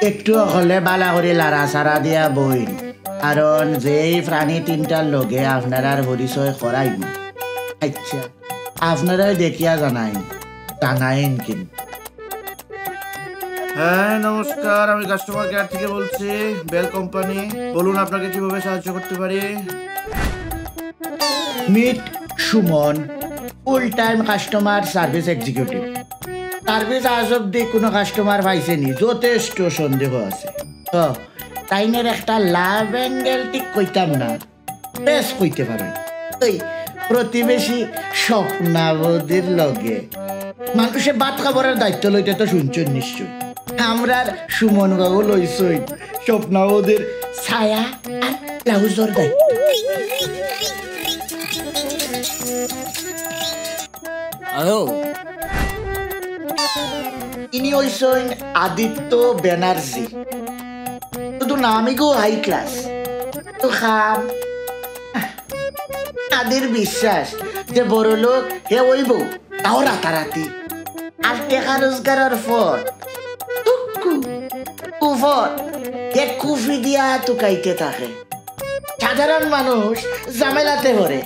একটু হলে বালা করে লারা সারা দিয়া বইন, কারণ যেই প্রাণী তিনটার লগে আপনারা পরিচয় করাইব। আচ্ছা, আপনারা দেখিয়া জানাইন কিন্তু। হ্যাঁ নমস্কার, আমি কাস্টমার কেয়ার থেকে বলছি, বেল কোম্পানি। বলুন আপনাকে কিভাবে সাহায্য করতে পারি। Meet Suman, full time customer service executive. Service আজ অব্দি কোনো কাস্টমার পাইছেনি, যথেষ্ট সন্দেহ আছে। তো টাইনের একটা লাভ অ্যাঙ্গেল ঠিক কইতাম না, বেশ কইতে পারে। ওই প্রতিবেশী স্বপ্নাবধীর লগে মানুষে ভাত খাবারের দায়িত্ব লইতে তো শুনছেন নিশ্চয়। আমরার সুমন বাবু লইছই স্বপ্নাবধীর ছায়া আর ব্লাউজের দায়িত্ব। ইনি হইছেন আদিত্য ব্যানার্জি, শুধু নামই গো হাই ক্লাস। তো খাম তাদের বিশ্বাস যে বড় লোক হে হইব, তাও রাতারাতি। আর টেকা রোজগারের পর এক কুফি দিয়া টুকাইতে থাকে। সাধারণ মানুষ জামেলাতে পড়ে,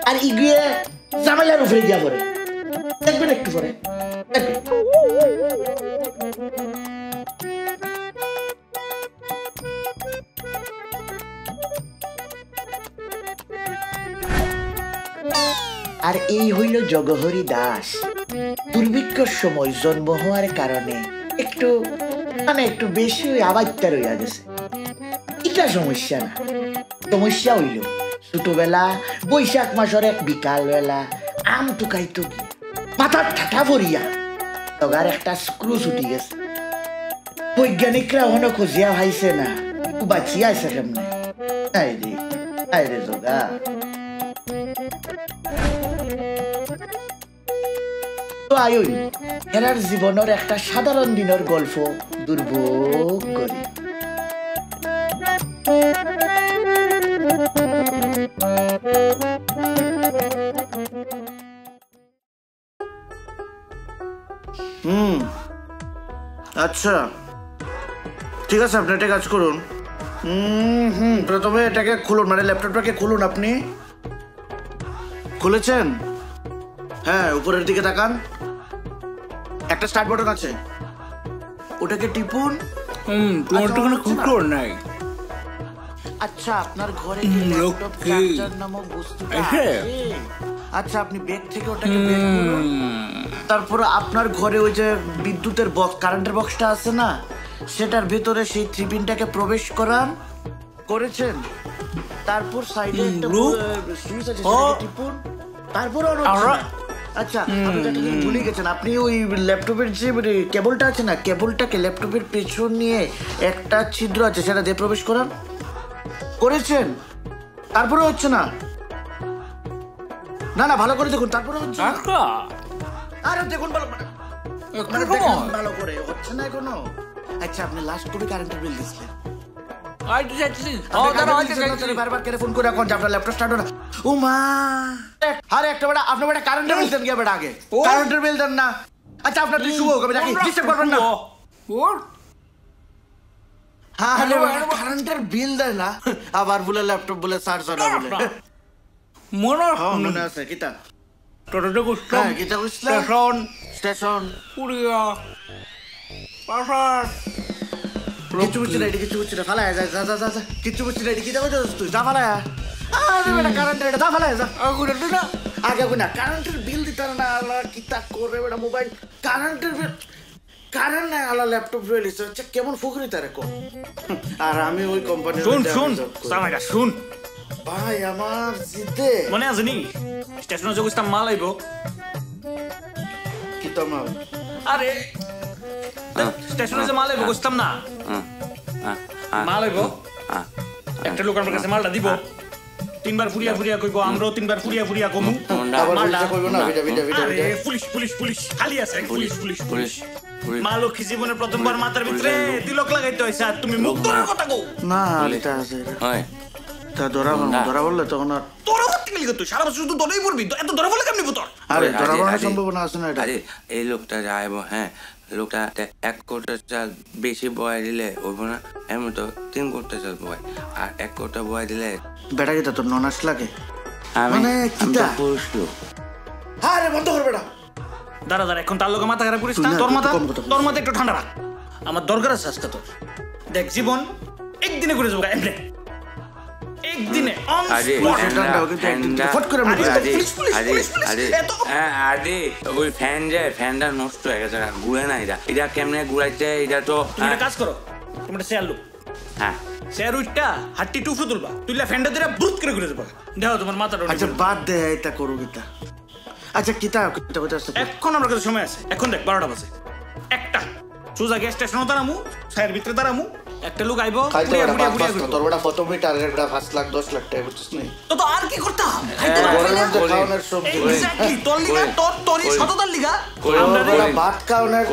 আর ইগুয়ে জামেলার উপরে দিয়া পড়ে। দেখবেন একটু পরে আর এই হইল জগহরি দাস। দুর্ভিক্ষর সময় জন্ম হওয়ার কারণে একটু বেশি আবাত্যা রইয়া গেছে। এটা সমস্যা না, সমস্যা হইল ছোটবেলা বৈশাখ মাসের এক বিকাল বেলা আম টুকাইতো গিয়া মাথার ঠাটা ভরিয়া তগার একটা স্ক্রু ছুটি গেছে। বৈজ্ঞানিকরা এখনো খুঁজিয়া ভাইছে না বাঁচিয়া আছে কেমনে। আইরে জগা। তো আয়ুই এরার জীবনের একটা সাধারণ দিনের গল্প দুর্ভোগ করি। আচ্ছা ঠিক আছে, আপনি একটা কাজ করুন। প্রথমে এটাকে খুলুন, মানে ল্যাপটপটাকে খুলুন। আপনি খুলেছেন? হ্যাঁ, উপরের দিকে তাকান, একটা স্টার্ট বাটন আছে, ওটাকে টিপুন। নাই। আচ্ছা, আপনার ঘরে কি ল্যাপটপ চার্জার নামক বস্তুটা আছে? আচ্ছা, আপনি ব্যাগ থেকে ওটাকে বের করুন। তারপর আপনার ঘরে ওই যে বিদ্যুতের বক্স, কারেন্টের বক্সটা আছে না, সেটার ভিতরে সেই 3 পিনটাকে প্রবেশ করান। করেছেন? তারপর সাইডে একটা সুইচ আছে, সেটাকে টিপুন। তারপর আচ্ছা, আপনি একটা জিনিস ভুলে গেছেন। আপনি ওই ল্যাপটপের যে কেবলটা আছে না, কেবলটাকে ল্যাপটপের পেছন নিয়ে একটা ছিদ্র আছে, সেটা দিয়ে প্রবেশ করান। করেছেন? তারপরে হচ্ছে না। না ভালো করে দেখুন, তারপরে হচ্ছে না। আরে দেখুন ভালো ভালো করে, হচ্ছে না এখনো। আচ্ছা, আপনি লাস্ট কবে কারেন্টের বিল দিয়েছিলেন? বারবার করে ফোন করে এখন আপনার ল্যাপটপ স্টার্ট না। ও মা, আরে একটা বেটা, আপনার বেটা কারেন্টের বিল দেন গিয়ে বেটা, আগে কারেন্টের বিল দেন না। আচ্ছা, আপনার তুই শুভ কবে নাকি ডিস্টার্ব করবেন না। হ্যাঁ, কারেন্টের বিল দেয় না, আবার বলে ল্যাপটপ বলে চার্জ হয় না বলে। মনে আছে কিতা? স্টেশন কিছু বুঝছি না, কিছু বুঝছি না, ফালা যা যা যা যা, কিছু বুঝছি না, কি যাবো তুই যা ফালা। আরে বেটা কারেন্টের এটা যা ফালা যা, আগে না কারেন্টের বিল দিতে না, আল্লাহ কিতা করবে বেটা মোবাইল কারেন্টের বিল। কারেন্ট নাই, আল্লাহ ল্যাপটপ রয়ে লিছে, হচ্ছে কেমন ফুকরি তারে কম। আর আমি ওই কোম্পানির শুন ভাই, আমার জিতে মনে আছে নি স্টেশনে যোগ ইসলাম মাল আইব। কিতা মাল? আরে স্টেশনে যে মাল আইব বুঝতাম না, মাল আইব, একটা লোক আমার কাছে মালটা দিব, 3 বার ফুরিয়া ফুরিয়া কইব, আমরাও 3 বার ফুরিয়া ফুরিয়া কমু। মালটা কইব না, ভিডিও পুলিশ পুলিশ পুলিশ খালি আছে, পুলিশ পুলিশ পুলিশ। মালক্ষী জীবনের প্রথমবার মাথার ভিতরে তিলক লাগাইতে হইছে, আর তুমি মুখ ধরার কথা কও না। এটা আছে হয় তা ধরা বললে তখন আর তোরা হতে গেলি তুই সারা বছর শুধু ধরেই পড়বি, তো এত ধরা বলে কেমনি তোর? আরে ধরা পড়ার সম্ভাবনা আছে না। এটা এই লোকটা যাইব, হ্যাঁ লোকটা 1 কোটা চাল বেশি বয় দিলে হইব না, এমন তো 3 কোটা চাল বয়, আর 1 কোটা বয় দিলে বেটা কিতা তোর ননাস লাগে? আমি মানে আমি তো কিতা? পুরুষ লোক। আরে বন্ধ কর বেটা। দাঁড়া এখন তার লোকে মাথা খারাপ করিস তুই না, না, তোর তুই মাথা কম কথা বলিস। তোর মাথা একটু ঠান্ডা রাখ। আমার দরকার আছে আজকে তোর। দেখ জীবন একদিনে করে যাবো, এমনি একদিনে on আরে spot। ফট করে আমি আরে ওই ফ্যানটা নষ্ট হয়ে গেছে, ঘুরে না। এটা কেমনে ঘুরাইছে? এটা তো তুমি একটা কাজ করো, তুমি একটা শেয়ার লো, হ্যাঁ শেয়ার উইটটা হাট্টি টুফু তুলবা, তুললা ফ্যানটা দিয়ে ব্রুত করে ঘুরে যাবা। দেখো তোমার মাথাটা আচ্ছা বাদ দে, এটা করো কিতা। আচ্ছা কিতা কিতা কথা আছে? এখন আমার কাছে সময় আছে, এখন দেখ 12টা বাজে। একটা সোজা গ্যাস স্টেশনে দাঁড়ামু, সাইয়ের ভিতরে দাঁড়ামু, একটা লোক আইবো, বুড়িয়া বুড়িয়া বুড়িয়া ঘুরবো। তোর বেটা প্রথমে টার্গেট 5 লাখ 10 লাখ টাকা বুঝছিস না? তো আর কি করতে হবে? খাইতে পারবে বড় না? লোকদের খাওয়ানোর সবজি। Exactly, তোর লিগা, তোরই সততার লিগা। আমরা ওরা ভাত খাওয়ানোর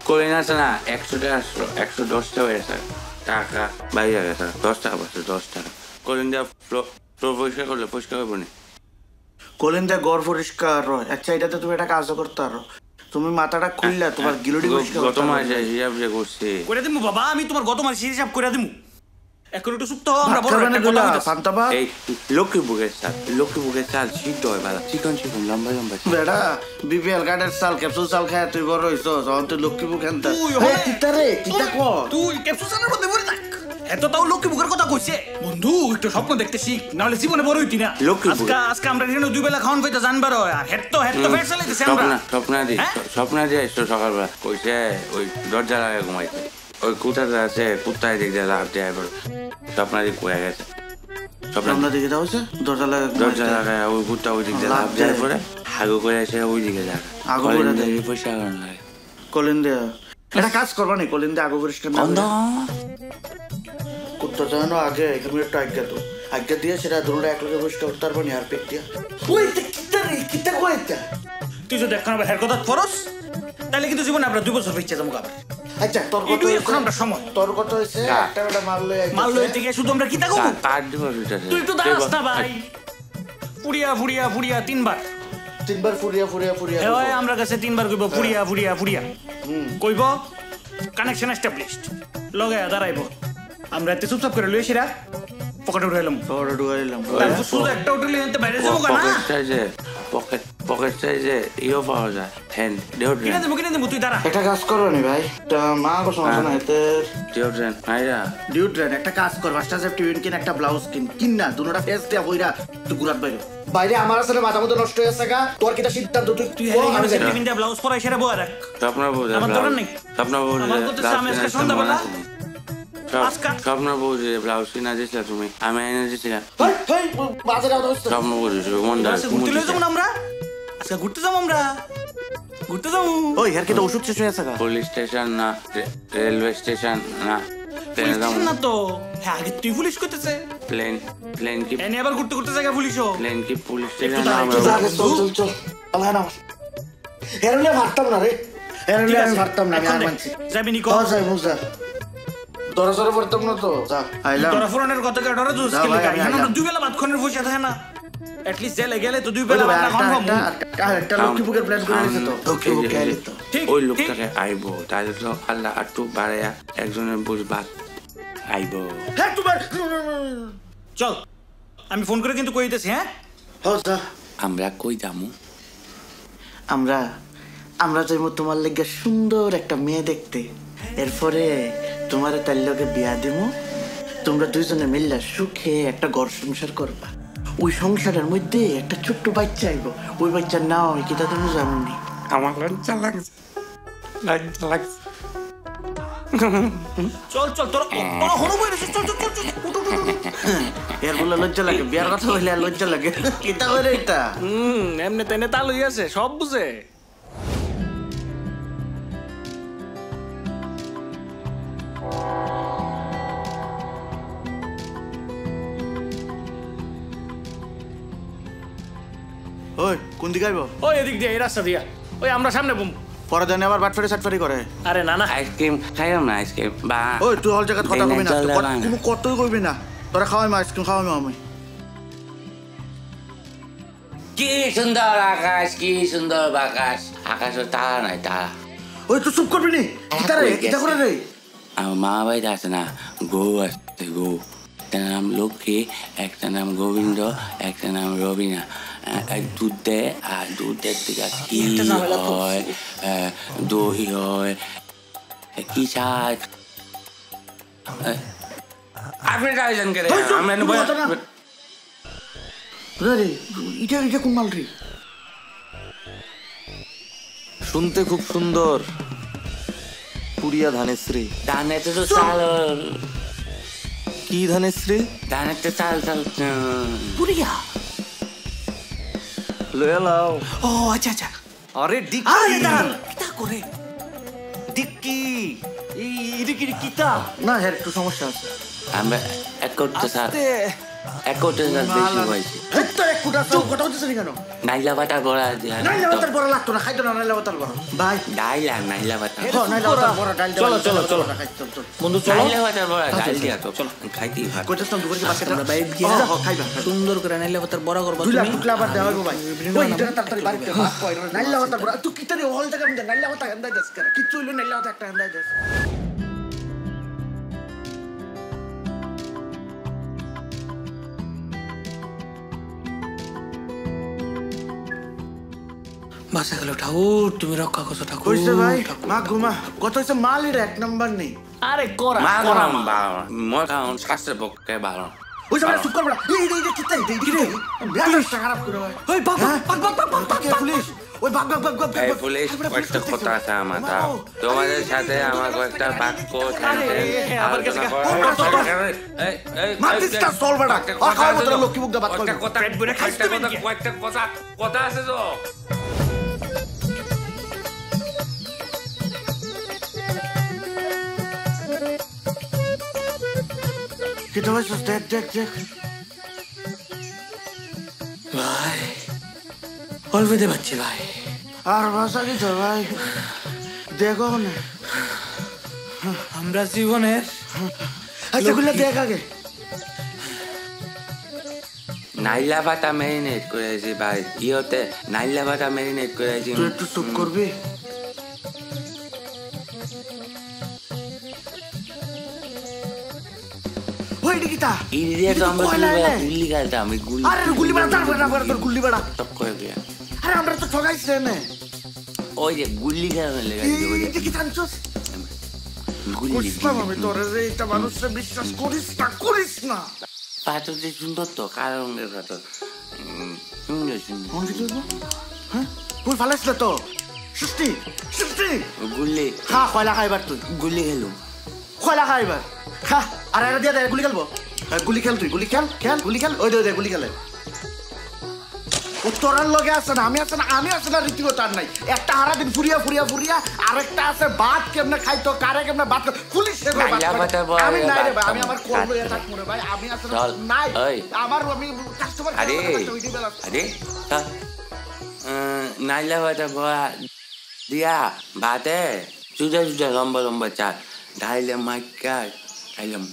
কলিং আছে না, 100 টাকা 110 টাকা হয়েছে, টাকা বাইরে গেছে, 10 টাকা বসে 10 টাকা। কলিং দেওয়া ফ্লোর পরিষ্কার করলে পরিষ্কার করবো না। কলিন্দা গড় পরিষ্কার হয়। আচ্ছা এটাতে তুমি একটা কাজও করতে পারো, তুমি মাথাটা খুললা তোমার গিলোডি পরিষ্কার গত করতে পারো। মাসে হিসাব যে করছি করে দিমু বাবা, আমি তোমার গত মাসে হিসাব করে দিমু। এখন একটু সুপ্ত হও, আমরা ভাত বড় খাবে না একটা কথা গুলা, কইতাছি। পান্তা ভাত। এই লক্ষ্মীপুরের চাল সিদ্ধ হয় ভালো, চিকন চিকন লম্বা লম্বা। বেটা বিপিএল কার্ডের চাল ক্যাপসুল চাল খায় তুই বড় হইছ, যখন তুই লক্ষ্মীপুর খেনতা। তুই কিতা রে কিতা কর? তুই ক্যাপসুল চালের মধ্যে পড়ে থাক। এত তাও লক্ষ্মী বুকের কথা কইছে। বন্ধু একটু স্বপ্ন দেখতে শিখ, নাহলে জীবনে বড় হইতি না। লক্ষ্মীপুর। আজকে আমরা এখানে 2 বেলা খাওয়ান পাইতে জানবার হয়, আর হেড তো ফেট চালাইতেছে আমরা। স্বপ্ন দিয়ে এসছো সকালবেলা, কইছে ওই দরজা লাগায় ঘুমাইছে, ওই কুত্তাটা আছে কুত্তায় দিক দিয়ে লাভ দিয়ে স্বপ্ন দিয়ে কয়ে গেছে। আমরা দিকে যাও হচ্ছে দরজা লাগায় ওই কুত্তা ওই দিক দিয়ে লাভ দেওয়ার পরে হাগু করে এসে ওই দিকে যায়, আগু করে দেয়। পয়সা কারণ লাগে কলিন্দা এটা কাজ করবা নি, কলিন্দা আগে পরিষ্কার না করে। কুত্তা জানো আগে এখানে একটা আজ্ঞা দিয়ে সেটা দুটোটা এক লোকে পরিষ্কার করতে পারবো নি, আর পেট দিয়া ওই কিতা রে কিতা কইতা। তুই যদি এখন আবার হেড কথা ফরস, তাহলে কিন্তু জীবনে আমরা 2 বছর পিছিয়ে যাবো আবার। আচ্ছা তোর কত এটুই এখন আমরা সময়। তোর কত হইছে? একটা বেটা মাল লই থেকে শুধু আমরা কিতা করব? কার দিব সেটা তুই একটু দাঁড়াস না ভাই। ফুড়িয়া 3 বার 3 ফুরিয়া এ ভাই, আমরা কাছে 3 বার কইব ফুড়িয়া কইব কানেকশন এস্টাবলিশড, লগে দাঁড়াইব। আমরা এত চুপচাপ করে লই সেরা পকেটে উঠাইলাম, তোর ঢুকাইলাম। তারপর শুধু একটা উঠলে এনতে বাইরে যাবো না। পকেট সাইজে ইও পাওয়া যায়, হ্যান্ড কিনে দেবো তুই দাঁড়া। একটা কাজ করো নি ভাই, তা মা কো সমস্যা না এতে ডিওড্রেন্ট নাইরা ডিউড্রেন একটা কাজ কর, মাস্টার সেফ টিউন কিন, একটা ব্লাউজ কিন না, দুটোটা ফেস দিয়া কইরা তুই গুরাত বাইরে বাইরে। আমার আসলে মাথা মতো নষ্ট হয়ে গেছে গা, তোর কিটা সিদ্ধান্ত তুই হেলে গেলে সেলিমিন দিয়া ব্লাউজ পরাই সেরা বয়া রাখ। স্বপ্ন বউ আমার দরকার নেই। স্বপ্ন বউ আমার কথা আমি আজকে সন্ধ্যাবেলা স্বপ্ন বউ ব্লাউজ কিনা দিয়েছিল তুমি, আমি এনে দিয়েছিলাম। হেই হেই বাজে দাও দোস্ত। স্বপ্ন বউ আজকে ঘুরতে লই যাবো না আমরা, আজকে ঘুরতে যাবো আমরা, ঘুরতে যাবো। ওই হের কিটা ওষুধ শেষ হয়ে গেছে গা। পুলিশ স্টেশন না, রেলওয়ে স্টেশন না, ট্রেনে যাবো না তো। হ্যাঁ আগে তুই পুলিশ করতেছে, প্লেন কি এনে আবার ঘুরতে ঘুরতে জায়গা পুলিশও। প্লেন কি পুলিশ একটু স্টেশন না? দাঁড়াই, চল আল্লাহ না হেরলে ভাবতাম না রে, হেরলে আমি ভাবতাম না, আমি আর মানছি। যাবি নি কও যাই মুজা দরজারে পড়তাম না তো যা আইলাম। তোরা ফোনের কথা কে ডরে জুস যা খেলে ভাই, গাড়ি আমি আমরা আইলাম। 2 বেলা ভাত খানের পয়সা থাকে না, এট লিস্ট জেলে গেলে তো 2 বেলা ভাত খাওয়া একটা লক্ষ্মীপুরের প্ল্যান করে নিয়েছে তো লক্ষ্মীপুর আইলি তো ঠিক ওই ঠিক। লোকটাকে আইবো, তাহলে তো আল্লাহ একটু বাড়াইয়া একজনের বুঝবা আইবো। হ্যাঁ তোমার চল আমি ফোন করে কিন্তু কই দিতেছি। হ্যাঁ হ্যাঁ যা। আমরা কই যামু? আমরা যাইবো তোমার লেগে সুন্দর একটা মেয়ে দেখতে, এরপরে তোমার তার লগে বিয়া দিমু, তোমরা দুইজনে মিললা সুখে একটা ঘর সংসার করবা। ওই সংসারের মধ্যে একটা ছোট্ট বাচ্চা আইব, ওই বাচ্চার নাম আমি কি তা তুমি জানো নি? আমার লজ্জা লাগছে। চল চল তোরা হলো বই চল চল চল চল উঠ, উঠ, উঠ, উঠ। এর বলে লজ্জা লাগে, বিয়ার কথা হইলে আর লজ্জা লাগে। কিতা হইরে এটা? এমনি তেনে তাল হয়ে আছে, সব বুঝে। ওই কোন দিকে আইব? ওই এদিক দিয়ে, এই রাস্তা দিয়া, ওই আমরা সামনে বুম। পরে জানি আবার বাটফারি সাটফারি করে। আরে না না, আইসক্রিম খাইলাম না, আইসক্রিম বা ওই তুই হল জায়গায় কথা কবি না, চল কোনো কতই কইবি না। তোরা খাওয়াই আইসক্রিম খাওয়াই আমি। কি সুন্দর আকাশ, কি সুন্দর বাকাশ, আকাশে তারা নাই তারা। ওই তো চুপ করবি নি কিতা রে কিতা করে রে আমার মা বাড়িতে আছে না গৌ আসছে গৌ একটা নাম লক্ষ্মী একটা নাম গোবিন্দ একটা নাম রবিনা দুধ দেয় আর দুধের থেকে ঘি হয় দই হয় কি শাক আপনি গাইছেন কে রে এটা এটা কোন মাল রে শুনতে খুব সুন্দর পুরিয়া ধানেশ্রী ধানেতে তো চাল কি ধানেশ্রী ধানেতে চাল চাল পুরিয়া লয়ে লাও ও আচ্ছা আচ্ছা আরে ডিক্কি কিতা করে ডিক্কি এই কিতা না হ্যাঁ একটু সমস্যা আছে আমরা এক করতে চাল এক করতে চাল বেশি হয়েছে তো এক ফুটা তো কথা হচ্ছে কেন নাইলা বাটার বড়া দিয়া নাইলা ভাতার বড় লাগতো না খাইতো না নাইলা ভাতার বড় ভাই ডাইলা নাইলা বাটার নাইলা ভাতার বড় ডাল চলো চলো চলো বন্ধু চলো নাইলা বাটার বড়া ডাল দিয়া তো চলো খাইতেই ভাত কইতেছ না দুপুরে বাসকে আমরা বাইরে গিয়ে খাইবা সুন্দর করে নাইলে ভাতার বড় করবা দুই লাখ টুকলা আবার দেওয়া হইবো ভাই ওই এটা তাড়াতাড়ি বাড়িতে ভাত কই নাইলা ভাতার বড় তুই কিতা রে হল জায়গা মধ্যে নাইলা ভাতা আন্দাজ দেস করে কিচ্ছু হইলো নাইলা ভাতা একটা আন্দাজ দেস বাসা গেল ঠাকুর তুমি রক্ষা করছো ঠাকুর কইছে ভাই মা ঘুমা কত হইছে মালের এক নাম্বার নেই আরে করা মা গরম বাবা মোর খাওন স্বাস্থ্যের পক্ষে ভালো ওই সব চুপ কর বড়া এই কিতা এই রে মেজাজটা খারাপ করে ভাই ওই বাপ পুলিশ ওই বাপ এই পুলিশ কয়েকটা কথা আছে আমার তোমাদের সাথে আমার কয়েকটা বাক্য আলোচনা মাতিসটা সল বড়া আর খাওয়া মত লক্ষ্মী মুখ দা বাত কর কয়েকটা কথা আছে তো কিতা হইছে দেখ ভাই অল্পতে পাচ্ছি ভাই আর ভাষা কি তো ভাই দেখো না আমরা জীবনের আচ্ছা গুলো দেখ আগে নাইলা ভাতা ম্যারিনেট করেছি ভাই ইয়েতে নাইলা ভাতা ম্যারিনেট করেছি তুই একটু চুপ করবি ওই কিতা ইরিয়া তো আমরা গুলি খেলতাম আমি গুলি আরে গুলি বাড়া তারপর না তোর গুলি বাড়া টপ করে দিয়া আরে আমরা তো ঠগাইছি না ওই যে গুলি খেলা লেগে এই কি জানছস গুলি বুঝলাম আমি তোর রে এটা মানুষে বিশ্বাস করিস না পাথরটি সুন্দর তো কালো রঙের পাথর সুন্দর কোন কিছু হ্যাঁ তুই ফালাইছ তো সৃষ্টি গুলি খা কয়লা খাইবার তুই গুলি খেলুম কয়লা খাইবার খা আর এটা দিয়ে দে গুলি খেলবো গুলি খেল তুই গুলি খেল ওই দে গুলি খেলে তোরার লগে আছে না আমি আছে না রীতিগত আর নাই একটা হারা দিন ফুরিয়া আরেকটা আছে ভাত কেমনে খাইতো কারে কেমনে ভাত পুলিশ আমি নাই রে ভাই আমি আমার করবো এটা করে ভাই আমি আছে নাই আমার আমি কাস্টমার আরে নাইলা ভাতা দিয়া ভাতে জুদা লম্বা চাল ঢাইলে মাইকা খাইলাম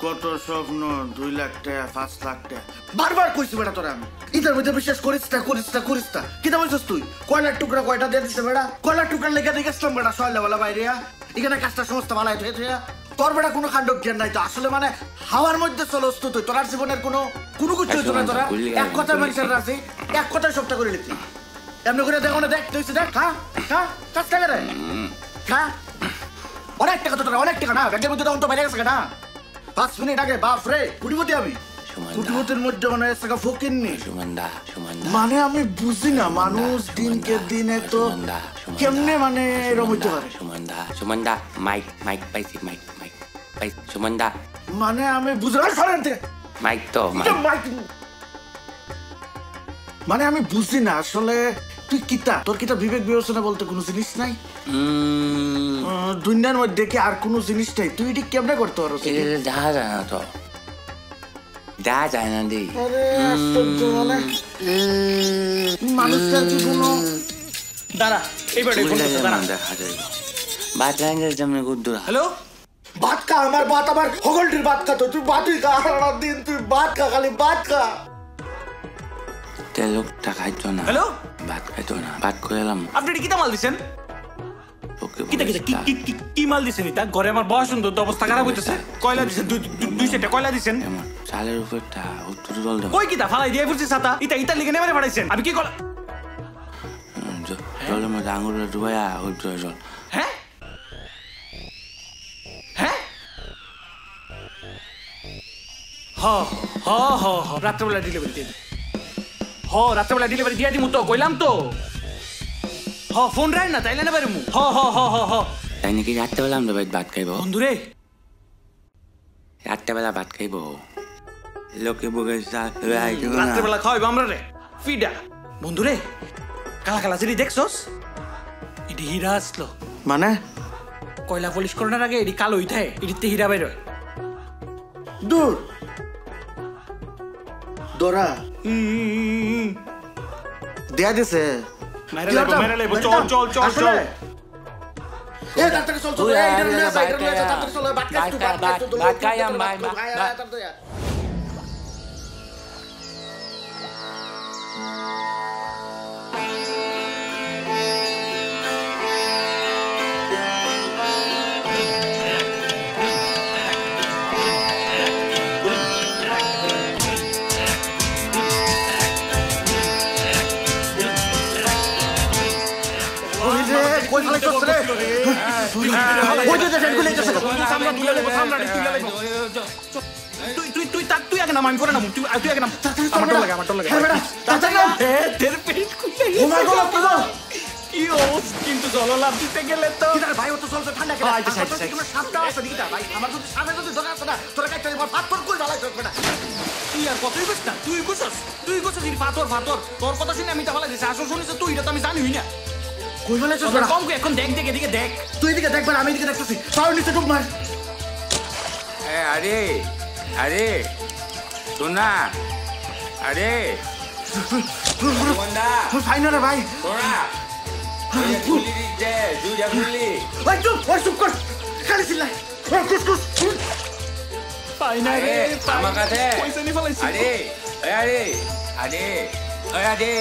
কত স্বপ্ন 2 লাখ টাকা 5 লাখ টাকা বারবার কইছি বেটা তোরা আমি ইদার মধ্যে বিশ্বাস করিস না কিটা বলছিস তুই কয়লার টুকরা কয়টা দিয়ে দিছে বেটা কয়লার টুকরা লেগে দেখেছিলাম বেটা সয়লাওয়ালা বাইরে এখানে কাজটা সমস্ত ভালো হয়েছে তোর বেটা কোনো কাণ্ড জ্ঞান নাই তো আসলে মানে হাওয়ার মধ্যে চলস তুই তোর জীবনের কোনো কিছু হইতো না তোরা এক কথা মানুষের রাখি এক কথায় সবটা করে লিখি এমনি করে দেখো না দেখ তুই দেখ হ্যাঁ কাজ টাকা রে হ্যাঁ অনেক টাকা তো তোরা অনেক টাকা না ব্যাংকের মধ্যে তখন তো বাইরে গেছে না 5 মিনিট আগে বাপ রে কুটিপতি আমি কুটিপতির মধ্যে মানে টাকা ফকির নি মানে আমি বুঝি না মানুষ দিনকে দিনে তো কেমনে মানে এরকম হইতে পারে সুমন্দা মাইক পাইছি সুমন্দা মানে আমি বুঝলাম সরেন থেকে মাইক তো মানে আমি বুঝি না আসলে তুই কিতা তোর কিতা বিবেক বিবেচনা বলতে কোনো জিনিস নাই দুনিয়ার মধ্যে কি আর কোনো জিনিস নাই তুই এটি কেমনে করতে পারো দেখা যায় না দি মানে মানুষটার কি কোনো দাঁড়া এইবার দেখা যায় ভাত রাঙ্গের জন্য গুদ্দুরা হ্যালো ভাত খা আমার হগলটির ভাত খা তো তুই ভাতই খা সারা দিন তুই ভাত খা খালি ভাত খা তে লোকটা খাইতো না হ্যালো ভাত খাইতো না ভাত করে এলাম আপনি এটা কিতা মাল দিছেন ওকে কিতা কিতা কি মাল দিছেন এটা ঘরে আমার বয়স সুন্দর অবস্থা খারাপ হইতেছে কয়লা দিছেন দুই সেটা কয়লা দিছেন এমন চালের উপরটা উত্তর জল দেবো কই কিতা ফালাই দিয়ে ফুরছি ছাতা ইটা লিগে নেমারে পাঠাইছেন আমি কি কলা জলের মধ্যে আঙুলটা ডুবাইয়া উত্তর জল হ্যাঁ হ্যাঁ রাত্রেবেলা ডেলিভারি দিয়ে রাত্রেবেলা ডেলিভারি দিয়ে দিমু তো কইলাম তো ফোন রাখ না তাইলে না পারমু তাই নাকি রাত্রেবেলা আমরা ভাত খাইবো বন্ধুরে রাত্রেবেলা ভাত খাইবো লোকে বকে রাত্রেবেলা খাওয়াইবো আমরা রে ফিডা বন্ধুরে কালা কালা যদি দেখছস এটি হীরা আসলো মানে কয়লা পলিশ করার আগে এটি কালো হইতে এটিতে হীরা বের হয় দূর দোরা দেয়া দিছে মেরে লেবো চল এ তাড়াতাড়ি চল চল এই এটা নিয়ে যা তাড়াতাড়ি চল ভাত খাই তুই ভাত খাই কই ফেলাই চল রে কই দে দেন গুলে যাচ্ছে সামনে তুলে লেবো তুই আগে নাম আমি পরে নাম তুই আগে নাম আমার ডর লাগে হ্যাঁ বেটা তাড়াতাড়ি নাম তের পেট খুলে ও মাই গড কি বল কি কিন্তু জল লাভ দিতে গেলে তো কিদার ভাই ও তো চলছে ঠান্ডা কেন তোমরা সাপটা আছে নাকি ভাই আমার যদি সামনে যদি দরকার আছে না তোরা কাটতে দিব পাথর কই জ্বালাই তোর বেটা তুই আর কতই বুঝছ না তুই বুঝছস এই পাথর তোর কথা শুনে আমি তা ভালো দিছি আসল শুনিস তুই এটা তো আমি জানিই না কই বলে চল বেটা কম এখন দেখ এদিকে দেখ তুই এদিকে দেখ বেটা আমি এদিকে দেখতেছি পাও নিচে ডুব মার আরে শোনা আরে ফাইন রে ভাই তোরা গুলি দিতে দুইটা গুলি ভাই চুপ কর খালি চিল্লাই কুস পাই না রে আমার কাছে পয়সা নি ফলাইছি আরে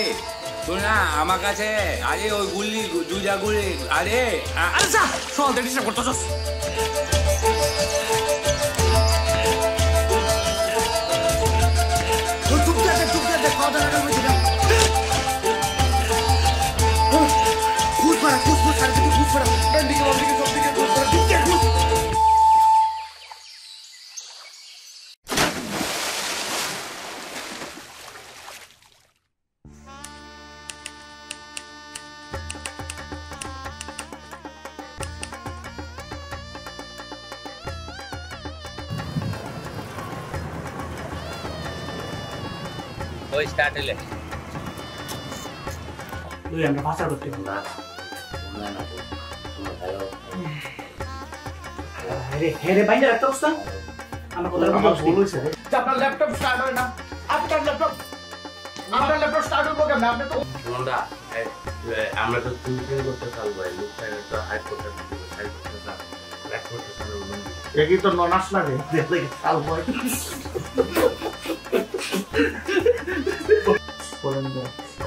শোনা আমার কাছে আরে ওই গুলি দুইটা গুলি আরে যা চল দেখ ডিস্টার্ব করতেছস চুপ দে খাওয়া দাওয়া করে দিলাম কুস আর দিকে কুস পড়া ডান দিকে বাম দিকে সব দিকে কুস পড়া দিকে কুস ওই স্টার্ট হলে তুই আমরা ভাষা করতে না হেরে বাইরে রাখতে অবস্থা আমার কথা ভুল হয়েছে আপনার ল্যাপটপ স্টার্ট হয় না আপনার ল্যাপটপ স্টার্ট হবে কেমন আপনি তো সুনন্দা আমরা তো তুই করতে চালবো লুক তো হাইড করতে ব্যাক করতে চালবো একই তো ননাস লাগে দেখলে চাল হয় বলেন তো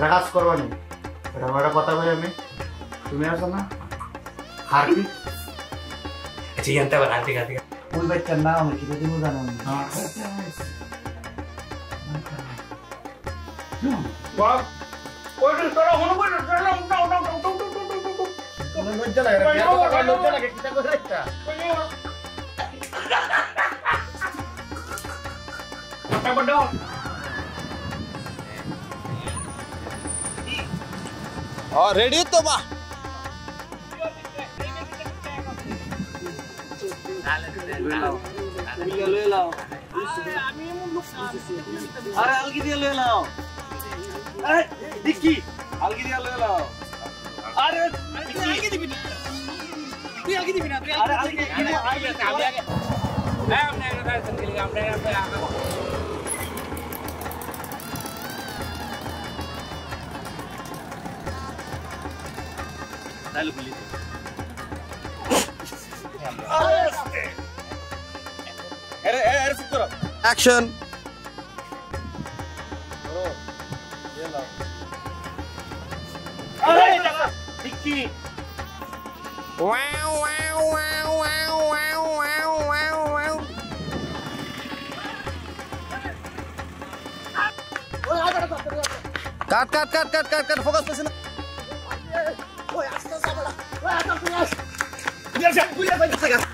কাজ করবা নি এটা আমার কথা বলি আমি তুমি আসো না হারপি আচ্ছা জানতে পারে আন্টি গাতি ওই বাচ্চার নাম আমি কি দিমু জানো বাপ ওই তোরা মনে করে লজ্জা লাগে কিটা করে একটা रेडी तो बा अरे अलगी दिया ले लाओ अरे डिक्की अलगी दिया ले लाओ अरे अलगी दी बिना तू अलगी दी बिना अरे अलगी दी आगे आगे हमने दर्शन के लिए हमने डायलॉग बोलिए অ্যাকশন। ডিক্কি কাট কাট কাট কাট কাট কাট ফোকাস পেছনে। ওই আস্তে আস্তে